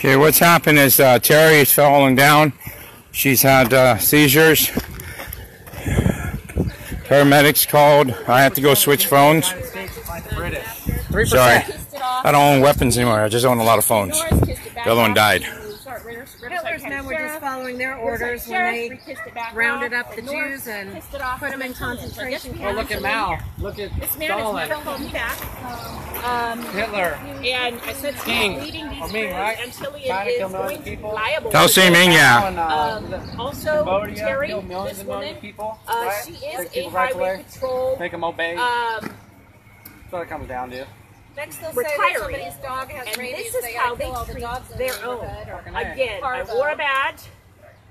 Okay, what's happened is Terry is falling down. She's had seizures. Paramedics called. I have to go switch phones. Sorry, I don't own weapons anymore. I just own a lot of phones. The other one died. Hitler's men were just following their orders when they rounded up the Jews and put them in concentration camps. Oh, look at Mao. Look at Stalin. Hitler. And I said King. leading these right? until he is going to be liable. Tell Ming, yeah. Also, Terry, kill millions this and woman, millions of people, right? she is Take a people right highway away. patrol. Make them obey. That's what it comes down to. Next they'll say that somebody's dog has And rabies. this is how they treat their own. Again, I wore a badge.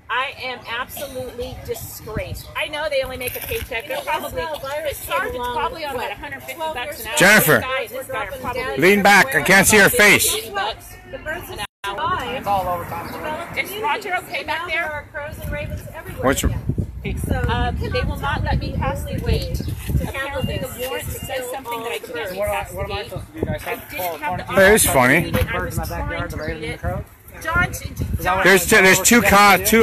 I am absolutely disgraced. I know they only make a paycheck. They're probably this sergeant's probably on about $150 an hour. Jennifer, This guy are probably lean back. I can't see her face. $50 an hour. It's all overtime. Is Roger okay back there? There are crows and ravens everywhere. What's They will not let me pass the weight. Apparently the warrant says something that I can't pass the What am I gate. supposed to do? Guys have to follow quarantine? That is funny. Birds in my backyard, the ravens and the crows? John, There's two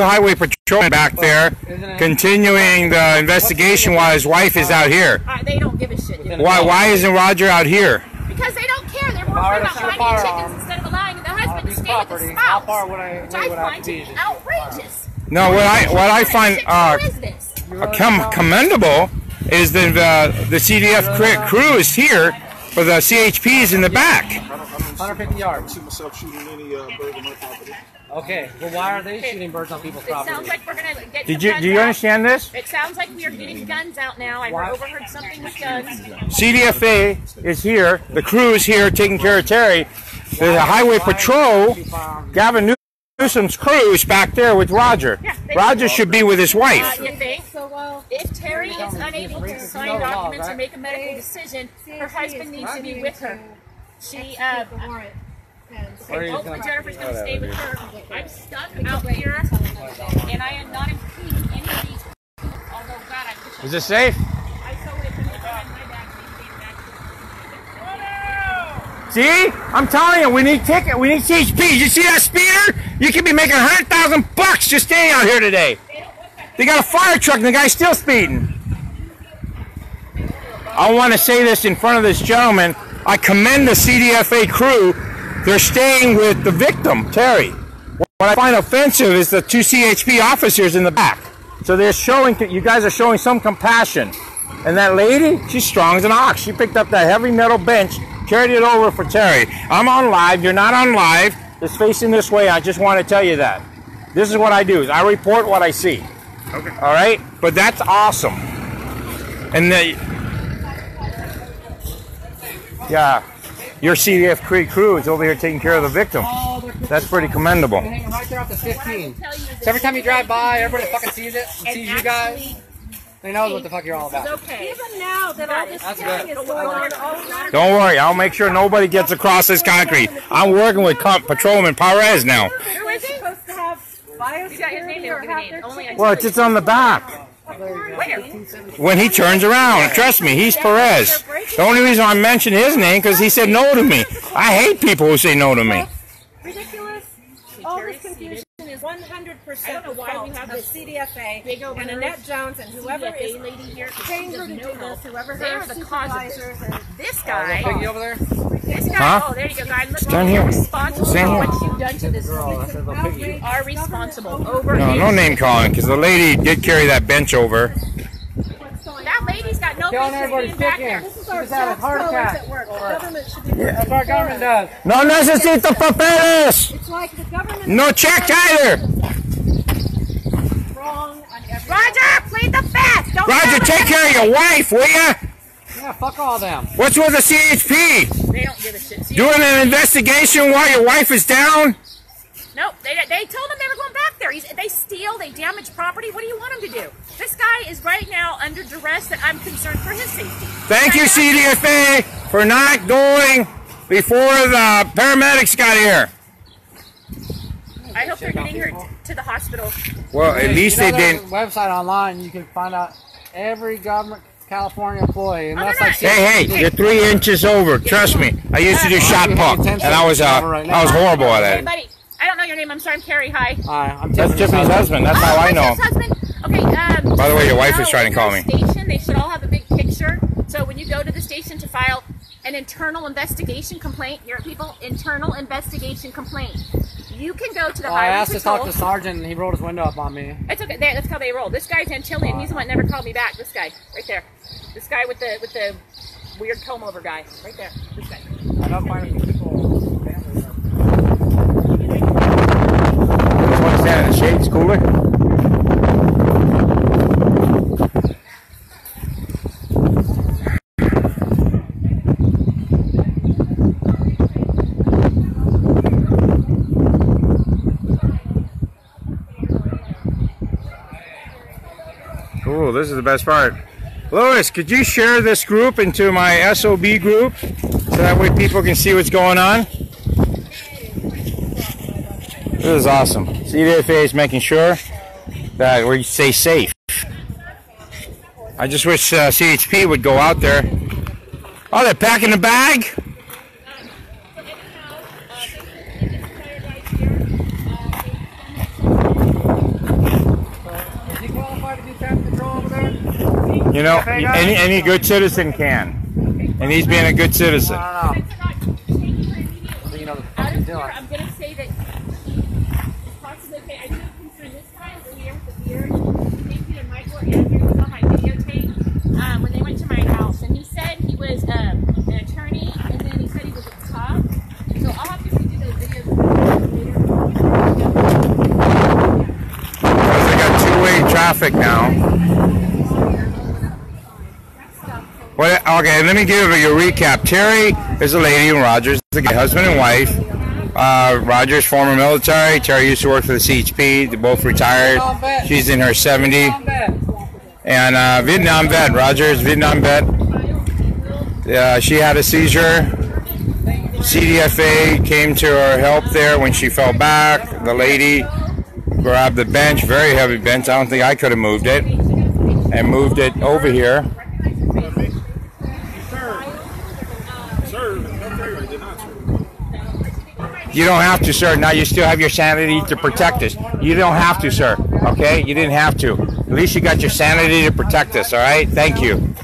highway patrolmen back there continuing the investigation while his wife is out here. they don't give a shit. Dude. Why isn't Roger out here? Because they don't care. They're more worried about finding chickens instead of allowing the husband to stay with the spouse. How far would I Which I have find to be? outrageous. No, what I find commendable is the CDF crew is here for the CHPs in the back. 150 yards. I see myself shooting any bird on my property. Okay, well why are they shooting birds on people's It sounds property? like we're going to get Do you understand this? It sounds like we are getting guns out now. I overheard something with guns. CDFA is here. The crew is here taking care of Terry. There's a highway patrol. Gavin Newsom's crew is back there with Roger. Roger should be with his wife. You think? If Terry is unable to sign documents or make a medical decision, her husband needs to be with her. She, hopefully Jennifer's going to stay with her. I'm stuck out here, and I am not impeding any of these people, although, God, I wish I Is it safe? I so would have been behind my back and stayed back. See? I'm telling you, we need CHPs. You see that speeder? You could be making $100,000 just staying out here today. They got a fire truck and the guy's still speeding. I want to say this in front of this gentleman. I commend the CDFA crew. They're staying with the victim, Terry. What I find offensive is the two CHP officers in the back. So they're showing, you guys are showing some compassion. And that lady, she's strong as an ox. She picked up that heavy metal bench, carried it over for Terry. I'm on live. You're not on live. It's facing this way. I just want to tell you that. This is what I do. Is I report what I see. Okay. All right? But that's awesome. And yeah, your CDF crew is over here taking care of the victim. That's pretty commendable. They're hanging right there off the 15. So every time you drive by, everybody fucking sees it, sees you guys. They know what the fuck you're all about. Okay. Even now that all this killing is going on all around. Don't worry, I'll make sure nobody gets across this concrete. I'm working with Patrolman Perez now. Who is he? Supposed to have biosecurity or have their chickens. Well, it's on the back. Where? When he turns around, trust me, he's Perez. The only reason I mention his name because he said no to me. I hate people who say no to me. Ridiculous. All this confusion is 100% the fault of CDFA and Annette Jones and whoever is paying her to do this, whoever her supervisors and This guy. Piggy over there? This guy. Huh? Oh, there you go, guys. Look, Stand here. responsible Stand for here. what you've done to this That's a little piggy. You are responsible. Over. No name calling because the lady did carry that bench over. That lady's got no Killing business everybody's being back chicken. there. this is our Just had a tax heart dollars attack. at work. The government should be That's what our government does. No necesito papeles. It's like the government No check either. wrong on every Roger, plead the fifth. Don't Roger, ever- take care of your wife, will ya? Yeah, fuck all them. What's with the CHP? They don't give a shit. See, Doing an investigation while your wife is down? nope, they told them they were going back there. They steal, they damage property. What do you want them to do? This guy is right now under duress that I'm concerned for his safety. Thank you, CDFA, for not going before the paramedics got here. I hope they're getting her to the hospital. Well, at least they didn't. Website online, you can find out every government California employee. And that's like Hey, you're 3 inches over. Trust me. I used to do shot pump, and I was horrible at Hey, it. buddy, I name? I'm sorry, I'm Carrie. Hi. Hi, I'm That's Tiffany's husband. That's how I know him. Husband. Okay. By the way, your wife is trying to call me. Station, they should all have a big picture. So when you go to the station to file an internal investigation complaint, here, people, internal investigation complaint. You can go to the I highway asked to patrol. talk to Sergeant, and he rolled his window up on me. It's okay. That's how they roll. This guy's Antillian. He's the one that never called me back. This guy, right there. This guy with the weird comb over guy, right there. This guy. I don't find a few people. Just want to stand in the shade. It's cooler. Cool, this is the best part. Louis, could you share this group into my SOB group so that way people can see what's going on? This is awesome. CDFA is making sure that we stay safe. I just wish CHP would go out there. Oh, they're packing the bag? You know, any good citizen can. And he's being a good citizen. Out of here, I'm going to say that it's possibly okay. I do concern this guy over here with the beard. Thank you to Michael Andrew, who was on my videotape when they went to my house. And he said he was an attorney, and then he said he was a cop. So I'll have to redo those videos later. Because they got two-way traffic now. Well, okay, let me give you a recap. Terry is a lady and Roger's the husband and wife. Roger's former military. Terry used to work for the CHP. They both retired. She's in her 70s. And Vietnam vet. Roger's Vietnam vet. She had a seizure. CDFA came to her help there when she fell back. The lady grabbed the bench, very heavy bench. I don't think I could have moved it. And moved it over here. You don't have to, sir. Now you still have your sanity to protect us. You don't have to, sir. Okay? You didn't have to. At least you got your sanity to protect us, all right? Thank you.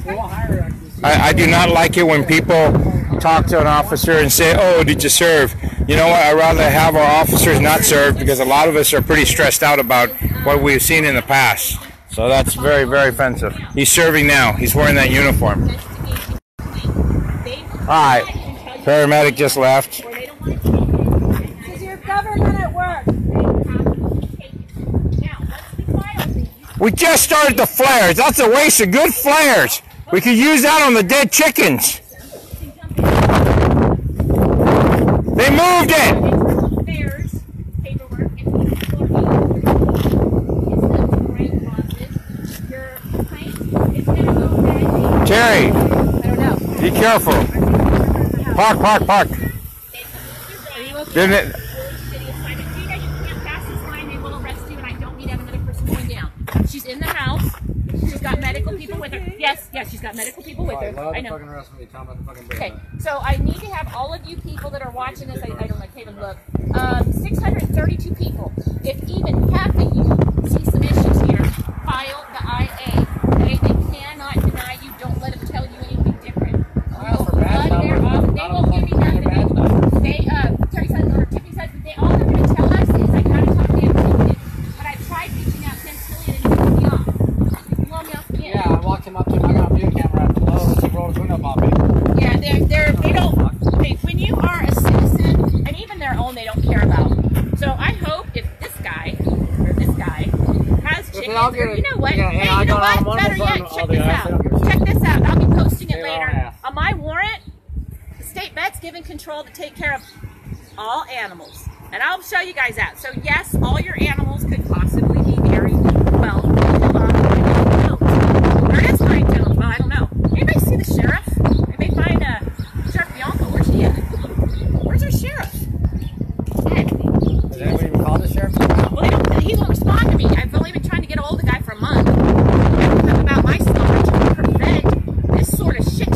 I do not like it when people talk to an officer and say, oh, did you serve? You know what? I'd rather have our officers not serve because a lot of us are pretty stressed out about what we've seen in the past. So that's very, very offensive. He's serving now. He's wearing that uniform. All right. Paramedic just left. Government at work. We just started the flares. That's a waste of good flares. We could use that on the dead chickens. They moved it. Terry, be careful. Park. Didn't it? She's in the house. She's got medical people with her. Yes, she's got medical people with her. I know. Okay, so I need to have all of you people that are watching this. I don't know, can't even look. 632 people. If even half of you see some issues here, file the IA. Okay, they cannot deny you. Don't let them tell you anything different. They won't give you nothing. Terry says, or Tiffany says, that all they're going to tell us is I got to talk to him. But I tried reaching out to him. Yeah, I walked him up to him. I got a video camera at the low. He rolled his window up on me. Yeah, they don't. Okay, when you are a citizen, and even their own, they don't care about. So I hope if this guy has chickens, or you know what? Yeah, hey, you know what? Better yet, check this out. Check this out. I'll be posting it later. On my warrant, the state vet's given control to take care of all animals, and I'll show you guys that. So yes, all your animals could possibly be very well. There is fine gentlemen. Well, I don't know. Anybody see the sheriff? Anybody find Sheriff Bianco? Where's he at? Where's our sheriff? Has anybody even called the sheriff? Well, he won't respond to me. I've only been trying to get a hold of the guy for a month. About my story to prevent this sort of shit.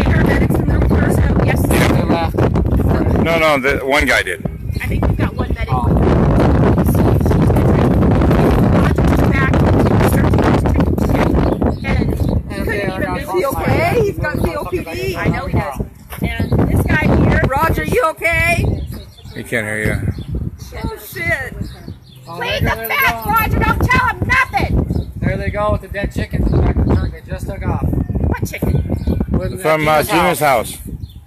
Paramedics in the room first. Yes. They left. No, the one guy did. I think we've got one medic. Is he okay? He's got COPD. I know he does. And this guy here, Roger, you okay? He can't hear you. Oh shit. plead the fifth, Roger, don't tell him nothing. There they go with the dead chickens in the back of the truck. They just took off. What chicken? From Gina's house.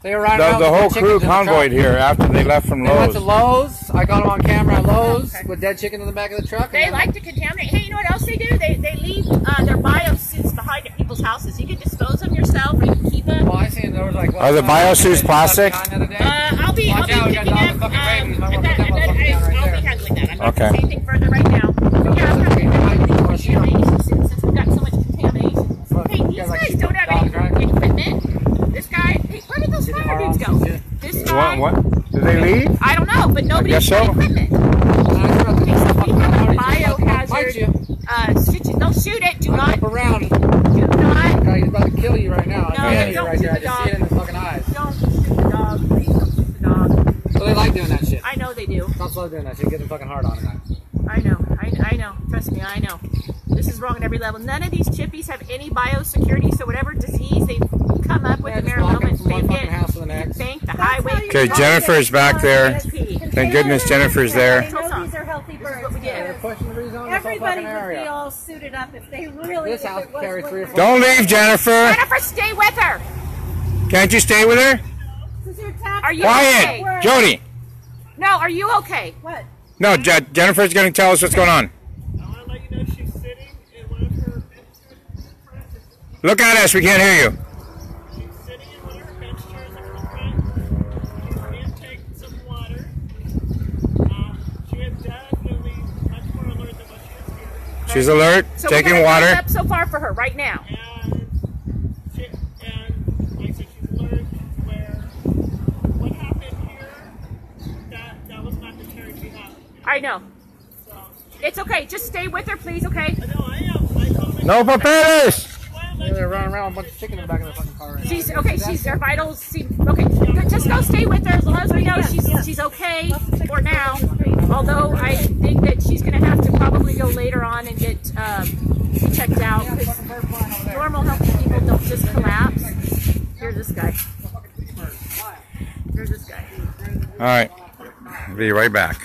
They were riding around The with whole dead crew chickens in the truck. convoyed here after they left from They went to Lowe's. Lowe's. I got them on camera at Lowe's with dead chicken in the back of the truck. They like to contaminate. Hey, you know what else they do? They leave their biosuits behind at people's houses. You can dispose of them yourself, or you can keep them. Well, I seen there was like. Are the biosuits plastic? I'll be Watch out, we got picking dogs up. fucking rabies. Might I'll wanna put that motherfucker down right be there. handling that. I'm not Okay. going to say anything further right now. Yeah, I'm not going to say anything since we've got so much contamination. Hey, these guys don't have any equipment. This guy, hey, where did those fire dudes go? This guy, What? Did they leave? I don't know, but nobody's guess got so. equipment. Okay, so we have a biohazard situation. Don't shoot it. Do not. Up around. Do not. God, he's about to kill you right now. No, I can don't right shoot there. I the just see it in his fucking eyes. Don't shoot the dog. Please don't shoot the dog. So they like doing that shit. I know they do. Stop slow doing that shit. Get them fucking hard on it. I know. I know. Trust me, I know. This is wrong at every level. None of these chippies have any biosecurity, so whatever disease they've come up with in their moment, they thank the highway. Okay, Jennifer's back there. Thank goodness Jennifer's there. They know these are healthy birds. What we did. They're pushing the rezone Everybody this whole fucking would be area. all suited up if they really. This if house it was carries what 3 or they're- 4. Don't leave, Jennifer. Jennifer, stay with her. Can't you stay with her? This is your tax. Are you Quiet. okay? Jody. No, are you okay? What? No, Jennifer's going to tell us what's going on. I want to let you know she's sitting in one of her bench. Look at us. We can't hear you. She's sitting in one of her bench chairs up in the front. She's going to take some water. She is definitely much more alert than what she is here. She's alert, So taking we're gonna water. line up so far for her right now. And like I said, she's alert where what happened here, that was not the Terry we have. I know. So, It's okay. Just stay with her, please. Okay. no, I am. I told her. No papeles. They're running around with a bunch of chicken in the back of the fucking car right now. She's okay. Her vitals seem okay. Good, just go stay with her as long as we know she's okay for now. Although I think that she's going to have to probably go later on and get checked out because normal healthy people don't just collapse. Here's this guy. Here's this guy. All right. Be right back.